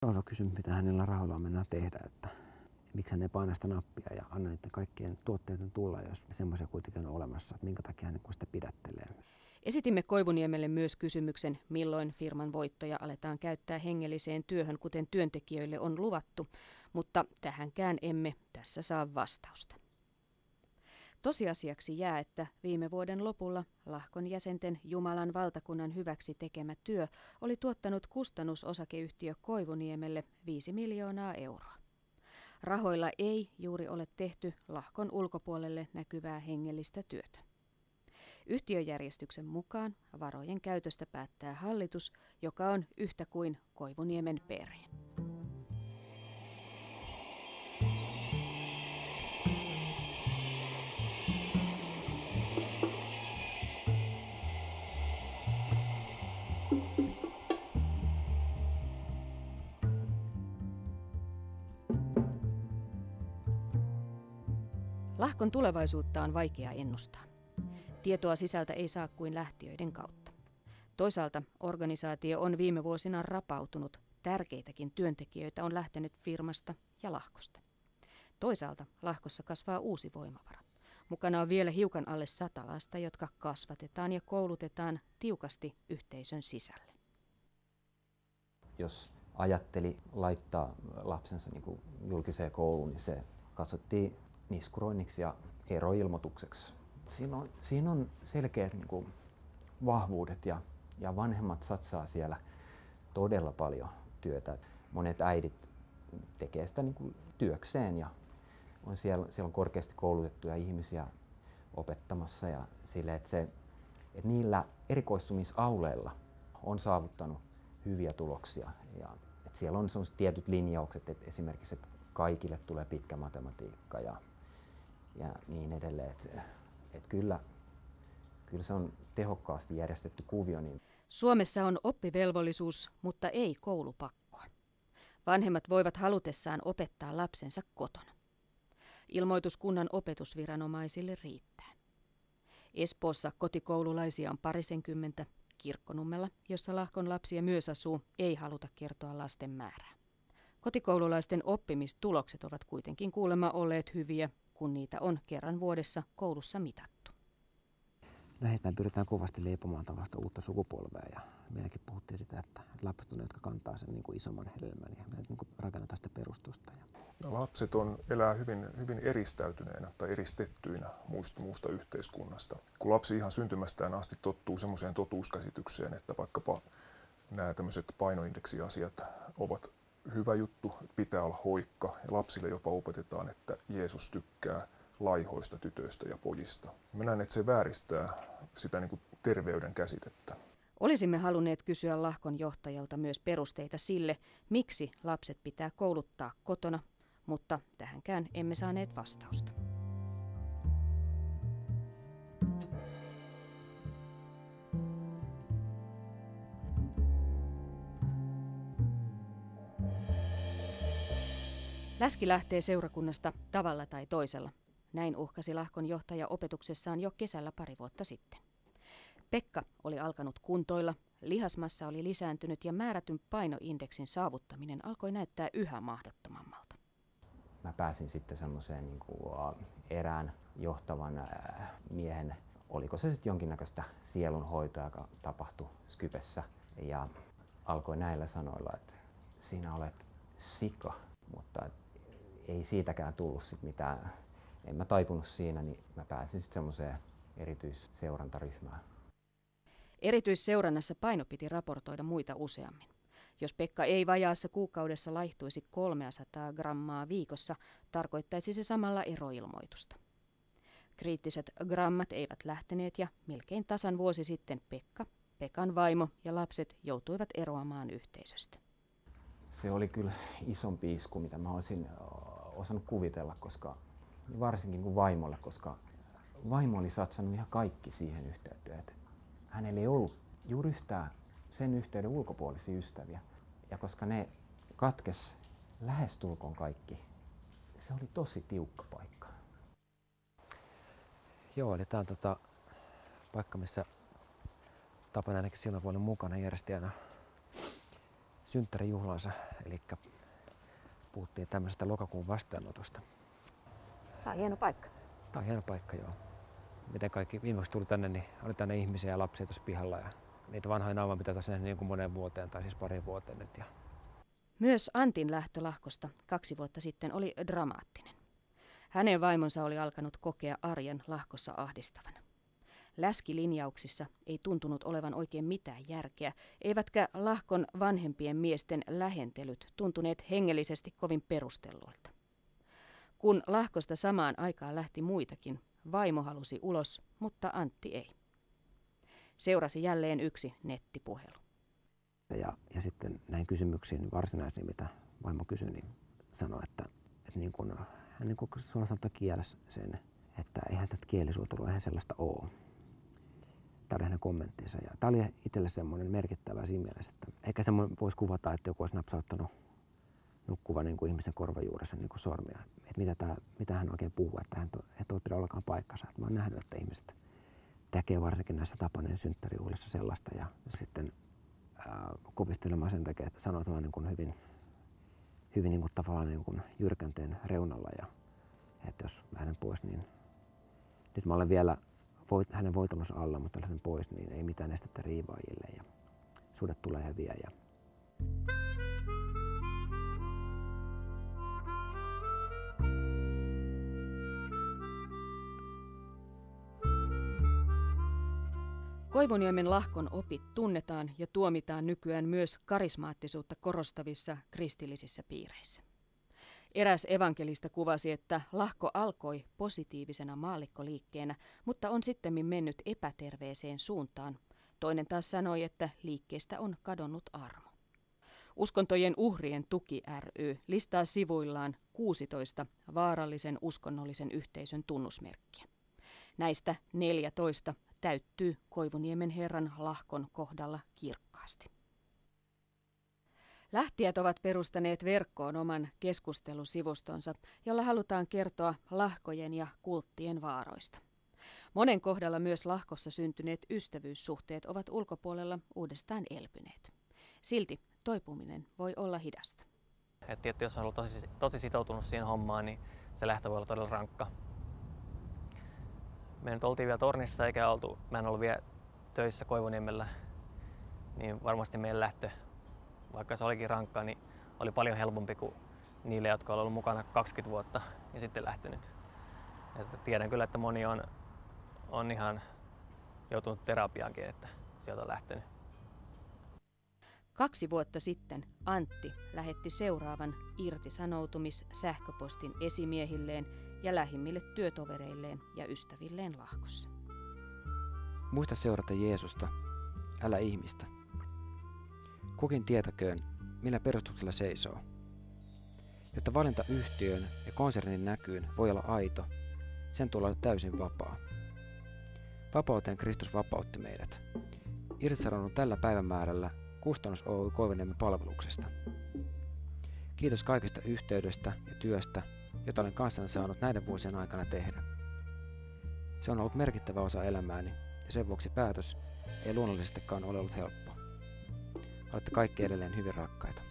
Toivo kysyi, mitä hänellä rahoilla mennään tehdä, että miksi hän ei paina sitä nappia ja anna niiden kaikkien tuotteiden tulla, jos semmoisia kuitenkin on olemassa, että minkä takia hän sitä pidättelee. Esitimme Koivuniemelle myös kysymyksen, milloin firman voittoja aletaan käyttää hengelliseen työhön, kuten työntekijöille on luvattu, mutta tähänkään emme tässä saa vastausta. Tosiasiaksi jää, että viime vuoden lopulla Lahkon jäsenten Jumalan valtakunnan hyväksi tekemä työ oli tuottanut kustannusosakeyhtiö Koivuniemelle 5 miljoonaa euroa. Rahoilla ei juuri ole tehty Lahkon ulkopuolelle näkyvää hengellistä työtä. Yhtiöjärjestyksen mukaan varojen käytöstä päättää hallitus, joka on yhtä kuin Koivuniemen perhe. Lahkon tulevaisuutta on vaikea ennustaa. Tietoa sisältä ei saa kuin lähtiöiden kautta. Toisaalta organisaatio on viime vuosina rapautunut. Tärkeitäkin työntekijöitä on lähtenyt firmasta ja Lahkosta. Toisaalta Lahkossa kasvaa uusi voimavara. Mukana on vielä hiukan alle 100 lasta, jotka kasvatetaan ja koulutetaan tiukasti yhteisön sisälle. Jos ajatteli laittaa lapsensa niin kuin julkiseen kouluun, niin se katsottiin niskuroinniksi ja eroilmoitukseksi. Siinä on selkeät niin kuin vahvuudet ja vanhemmat satsaa siellä todella paljon työtä. Monet äidit tekee sitä niin kuin työkseen ja siellä on korkeasti koulutettuja ihmisiä opettamassa ja sille, että niillä erikoistumisauleilla on saavuttanut hyviä tuloksia. Ja, että siellä on sellaiset tietyt linjaukset, että esimerkiksi että kaikille tulee pitkä matematiikka ja niin edelleen. Että kyllä se on tehokkaasti järjestetty kuvio. Niin. Suomessa on oppivelvollisuus, mutta ei koulupakkoa. Vanhemmat voivat halutessaan opettaa lapsensa kotona. Ilmoitus kunnan opetusviranomaisille riittää. Espoossa kotikoululaisia on parisenkymmentä. Kirkkonummella, jossa Lahkon lapsia myös asuu, ei haluta kertoa lasten määrää. Kotikoululaisten oppimistulokset ovat kuitenkin kuulemma olleet hyviä, kun niitä on kerran vuodessa koulussa mitattu. Heistä pyritään kovasti leipomaan tällaista uutta sukupolvea ja meilläkin puhuttiin sitä, että lapset on ne, jotka kantaa sen niin kuin isomman hedelmän ja me niin kuin rakennetaan sitä perustusta. Lapset elää hyvin eristäytyneenä tai eristettyinä muusta yhteiskunnasta. Kun lapsi ihan syntymästään asti tottuu semmoiseen totuuskäsitykseen, että vaikkapa nämä tämmöiset painoindeksiasiat ovat hyvä juttu, pitää olla hoikka ja lapsille jopa opetetaan, että Jeesus tykkää laihoista tytöistä ja pojista. Mä näen, että se vääristää sitä niin kuin terveyden käsitettä. Olisimme halunneet kysyä Lahkon johtajalta myös perusteita sille, miksi lapset pitää kouluttaa kotona, mutta tähänkään emme saaneet vastausta. Läski lähtee seurakunnasta tavalla tai toisella. Näin uhkasi Lahkon johtaja opetuksessaan jo kesällä pari vuotta sitten. Pekka oli alkanut kuntoilla, lihasmassa oli lisääntynyt ja määrätyn painoindeksin saavuttaminen alkoi näyttää yhä mahdottomammalta. Mä pääsin sitten semmoiseen niin kuin erään johtavan miehen, oliko se sitten jonkinnäköistä sielunhoitoa, joka tapahtui Skypessä. Ja alkoi näillä sanoilla, että sinä olet sika, mutta ei siitäkään tullut sit mitään. En mä taipunut siinä, niin mä pääsin sitten semmoiseen erityisseurantaryhmään. Erityisseurannassa paino piti raportoida muita useammin. Jos Pekka ei vajaassa kuukaudessa laihtuisi 300 grammaa viikossa, tarkoittaisi se samalla eroilmoitusta. Kriittiset grammat eivät lähteneet ja melkein tasan vuosi sitten Pekka, Pekan vaimo ja lapset joutuivat eroamaan yhteisöstä. Se oli kyllä isompi isku, mitä mä olisin osannut kuvitella, koska varsinkin kuin vaimolle, koska vaimo oli satsannut ihan kaikki siihen yhteyteen. Hänellä ei ollut juuri yhtään sen yhteyden ulkopuolisia ystäviä. Ja koska ne katkes lähestulkoon kaikki, se oli tosi tiukka paikka. Joo, eli tämä on paikka, missä Tapana ainakin silloin, kun olin mukana järjestäjänä synttärijuhlansa, eli puhuttiin tämmöisestä lokakuun vastaanotosta. Tämä on hieno paikka. Tämä on hieno paikka, joo. Miten kaikki viimeksi tuli tänne, niin oli tänne ihmisiä ja lapsia tuossa pihalla. Ja niitä vanhoja nauman pitää tässä nähdä niin kuin moneen vuoteen, tai siis pariin vuoteen nyt. Myös Antin lähtö Lahkosta 2 vuotta sitten oli dramaattinen. Hänen vaimonsa oli alkanut kokea arjen Lahkossa ahdistavana. Läskilinjauksissa ei tuntunut olevan oikein mitään järkeä, eivätkä Lahkon vanhempien miesten lähentelyt tuntuneet hengellisesti kovin perustelluilta. Kun Lahkosta samaan aikaan lähti muitakin, vaimo halusi ulos, mutta Antti ei. Seurasi jälleen yksi nettipuhelu. Ja sitten näihin kysymyksiin varsinaisiin, mitä vaimo kysyi, niin sanoi, että niin kun, hän niin kuin suoraan sanottuna kielsi sen, että eihän tätä kielisuutelua eihän sellaista ole. Tämä oli hänen kommenttinsa. Ja tämä oli itselle semmoinen merkittävä siinä mielessä, että ehkä semmoinen voisi kuvata, että joku olisi napsauttanut nukkuvan niin kuin ihmisen korvajuuressa niin kuin sormia. Että mitä hän oikein puhuu, että hän ei pidä ollenkaan paikkansa. Että mä oon nähnyt, että ihmiset tekee varsinkin näissä Tapanin synttärijuhlissa sellaista ja sitten kovistelemaan sen takia, että sanoo tämän niin kuin hyvin niin kuin tavallaan niin kuin jyrkänteen reunalla ja että jos lähden pois, niin nyt mä olen vielä hänen voitelunsa alla, mutta lähden pois, niin ei mitään estettä riivaajille ja sudet tulee ja vie. Koivuniemen Lahkon opit tunnetaan ja tuomitaan nykyään myös karismaattisuutta korostavissa kristillisissä piireissä. Eräs evankelista kuvasi, että Lahko alkoi positiivisena maallikkoliikkeenä, mutta on sittemmin mennyt epäterveeseen suuntaan. Toinen taas sanoi, että liikkeestä on kadonnut armo. Uskontojen uhrien tuki ry listaa sivuillaan 16 vaarallisen uskonnollisen yhteisön tunnusmerkkiä. Näistä 14 täyttyy Koivuniemen herran Lahkon kohdalla kirkkaasti. Lähtijät ovat perustaneet verkkoon oman keskustelusivustonsa, jolla halutaan kertoa lahkojen ja kulttien vaaroista. Monen kohdalla myös Lahkossa syntyneet ystävyyssuhteet ovat ulkopuolella uudestaan elpyneet. Silti toipuminen voi olla hidasta. Tietysti jos on ollut tosi sitoutunut siihen hommaan, niin se lähtö voi olla todella rankka. Me nyt oltiin vielä Tornissa mä en ollut vielä töissä Koivuniemellä, niin varmasti meidän lähtö, vaikka se olikin rankkaa, niin oli paljon helpompi kuin niille, jotka ovat olleet mukana 20 vuotta ja sitten lähtenyt. Että tiedän kyllä, että moni on ihan joutunut terapiaankin, että sieltä on lähtenyt. 2 vuotta sitten Antti lähetti seuraavan irtisanoutumis-sähköpostin esimiehilleen ja lähimmille työtovereilleen ja ystävilleen Lahkossa. Muista seurata Jeesusta, älä ihmistä. Kukin tietäköön, millä perustuksella seisoo. Jotta valinta yhtiön ja konsernin näkyyn voi olla aito, sen tulee olla täysin vapaa. Vapauteen Kristus vapautti meidät. Irtisanoudun tällä päivämäärällä Kustannus Oy Koivuniemen palveluksesta. Kiitos kaikesta yhteydestä ja työstä, jota olen kanssani saanut näiden vuosien aikana tehdä. Se on ollut merkittävä osa elämääni ja sen vuoksi päätös ei luonnollisestikaan ole ollut helppo. Olette kaikki edelleen hyvin rakkaita.